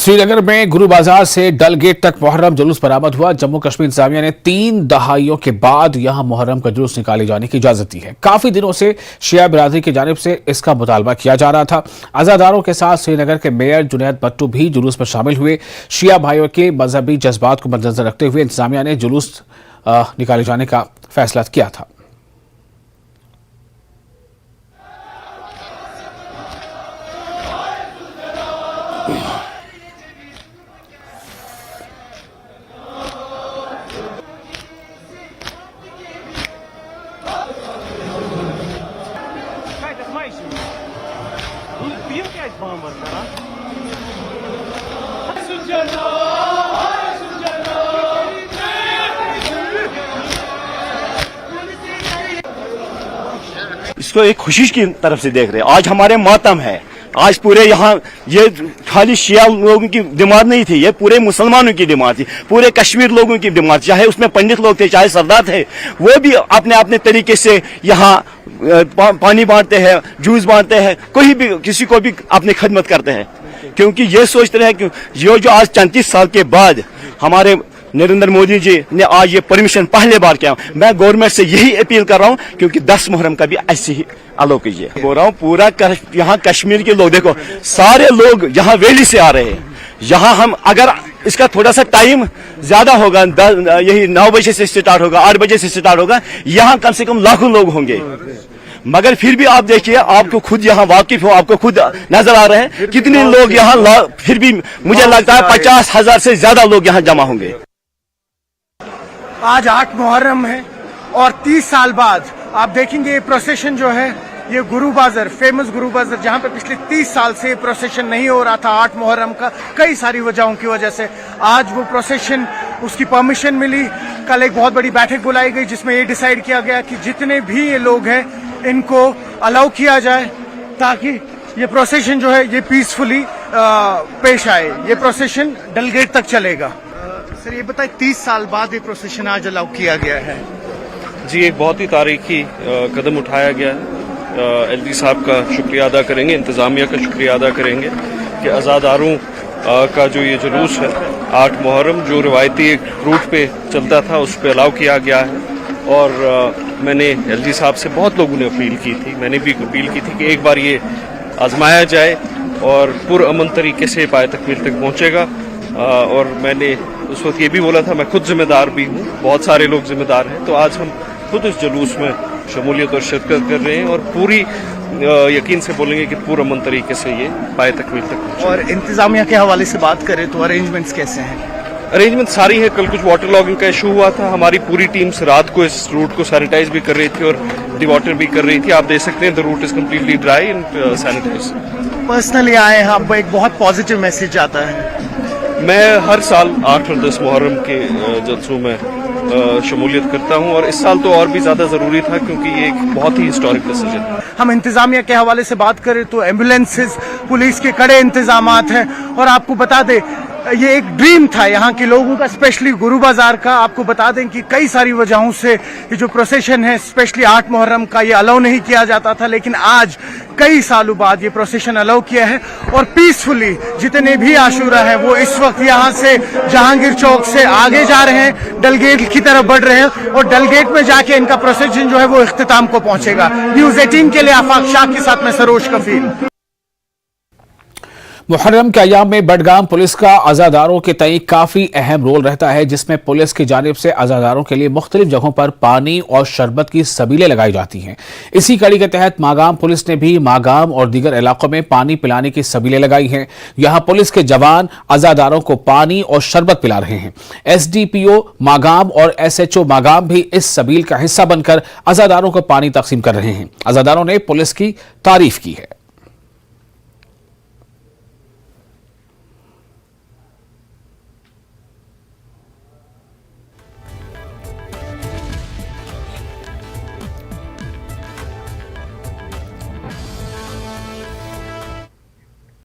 श्रीनगर में गुरु बाजार से डल गेट तक मुहर्रम जुलूस बरामद हुआ। जम्मू कश्मीर इंतजामिया ने 3 दहाइयों के बाद यहां मुहर्रम का जुलूस निकाले जाने की इजाजत दी है। काफी दिनों से शिया बिरादरी की जानिब से इसका मुतालबा किया जा रहा था। अज़ादारों के साथ श्रीनगर के मेयर जुनैद भट्टू भी जुलूस में शामिल हुए। शिया भाइयों के मजहबी जज्बात को मद्देनजर रखते हुए इंतजामिया ने जुलूस निकाले जाने का फैसला किया था। इसको एक खुशी की तरफ से देख रहे हैं। आज हमारे मातम है, आज पूरे यहाँ ये खाली शिया लोगों की डिमांड नहीं थी, ये पूरे मुसलमानों की डिमांड थी, पूरे कश्मीर लोगों की डिमांड, चाहे उसमें पंडित लोग थे, चाहे सरदार थे, वो भी अपने अपने तरीके से यहाँ पानी बांटते हैं, जूस बांटते हैं, कोई भी किसी को भी अपनी खिदमत करते हैं, क्योंकि ये सोचते हैं कि जो आज 34 साल के बाद हमारे नरेंद्र मोदी जी ने आज ये परमिशन पहले बार किया। मैं गवर्नमेंट से यही अपील कर रहा हूँ, क्योंकि 10 मुहर्रम का भी ऐसे ही अलो कीजिए। बोल रहा हूँ पूरा यहाँ कश्मीर के लोग, देखो सारे लोग यहाँ वैली से आ रहे हैं। यहाँ हम अगर इसका थोड़ा सा टाइम ज्यादा होगा, यही 9 बजे से स्टार्ट होगा, 8 बजे से स्टार्ट होगा, यहाँ कम से कम लाखों लोग होंगे। मगर फिर भी आप देखिए, आपको खुद यहाँ वाकिफ हो, आपको खुद नजर आ रहे हैं कितने लोग यहाँ, फिर भी मुझे लगता है 50,000 से ज्यादा लोग यहाँ जमा होंगे। आज 8 मुहर्रम है और 30 साल बाद आप देखेंगे ये प्रोसेशन जो है, ये गुरु बाजार, फेमस गुरु बाजार, जहां पे पिछले 30 साल से प्रोसेशन नहीं हो रहा था 8 मुहर्रम का, कई सारी वजहों की वजह से आज वो प्रोसेशन, उसकी परमिशन मिली। कल एक बहुत बड़ी बैठक बुलाई गई जिसमें ये डिसाइड किया गया कि जितने भी ये लोग हैं इनको अलाउ किया जाए, ताकि ये प्रोसेशन जो है ये पीसफुली पेश आए। ये प्रोसेशन डल गेट तक चलेगा। सर ये बताए 30 साल बाद ये प्रोसेशन आज अलाउ किया गया है। जी, एक बहुत ही तारीखी कदम उठाया गया है। एलजी साहब का शुक्रिया अदा करेंगे, इंतजामिया का शुक्रिया अदा करेंगे कि अज़ादारों का जो ये जुलूस है 8 मुहर्रम, जो रिवायती एक रूट पे चलता था, उस पर अलाउ किया गया है। और मैंने एलजी साहब से बहुत लोगों ने अपील की थी, मैंने भी अपील की थी कि एक बार ये आजमाया जाए और पुरअमन तरीके से पाए तकमील तक पहुँचेगा। और मैंने उस वक्त ये भी बोला था, मैं खुद जिम्मेदार भी हूँ, बहुत सारे लोग जिम्मेदार हैं, तो आज हम खुद इस जुलूस में शमूलियत और शिरकत कर रहे हैं और पूरी यकीन से बोलेंगे कि पुरअमन तरीके से ये पाए तकमील तक पहुंचे। और इंतजामिया के हवाले से बात करें तो अरेंजमेंट्स कैसे हैं? अरेंजमेंट सारी है। कल कुछ वाटर लॉगिंग का इशू हुआ था, हमारी पूरी टीम रात को इस रूट को सैनिटाइज भी कर रही थी और डिवाटर भी कर रही थी। आप देख सकते हैं the root is completely dry and sanitise. Personally आए हैं, अब एक बहुत पॉजिटिव मैसेज आता है। मैं हर साल 8 और 10 मुहर्रम के जलसों में शमूलियत करता हूं और इस साल तो और भी ज्यादा जरूरी था, क्योंकि ये एक बहुत ही हिस्टोरिक डिसीजन है। हम इंतजामिया के हवाले से बात करें तो एम्बुलेंसेज, पुलिस के कड़े इंतजामात हैं। और आपको बता दें, ये एक ड्रीम था यहाँ के लोगों का, स्पेशली गुरु बाजार का। आपको बता दें कि कई सारी वजहों से ये जो प्रोसेशन है, स्पेशली 8 मुहर्रम का, ये अलाउ नहीं किया जाता था, लेकिन आज कई सालों बाद ये प्रोसेशन अलाउ किया है। और पीसफुली जितने भी आशूरा हैं वो इस वक्त यहाँ से जहांगीर चौक से आगे जा रहे हैं, डल गेट की तरफ बढ़ रहे हैं और डल गेट में जाके इनका प्रोसेशन जो है वो इख्तिताम को पहुंचेगा। न्यूज़ 18 के लिए आफाक शाह के साथ मैं सरोज कफील। मुहर्रम के अय्याम में बडगाम पुलिस का अज़ादारों के तय काफी अहम रोल रहता है, जिसमें पुलिस की जानिब से अज़ादारों के लिए मुख्तलिफ जगहों पर पानी और शरबत की सबीलें लगाई जाती हैं। इसी कड़ी के तहत मागाम पुलिस ने भी मागाम और दीगर इलाकों में पानी पिलाने की सबीलें लगाई हैं। यहां पुलिस के जवान अज़ादारों को पानी और शरबत पिला रहे हैं। SDPO मागाम और SHO मागाम भी इस सबील का हिस्सा बनकर अज़ादारों को पानी तकसीम कर रहे हैं। अज़ादारों ने पुलिस की तारीफ की है।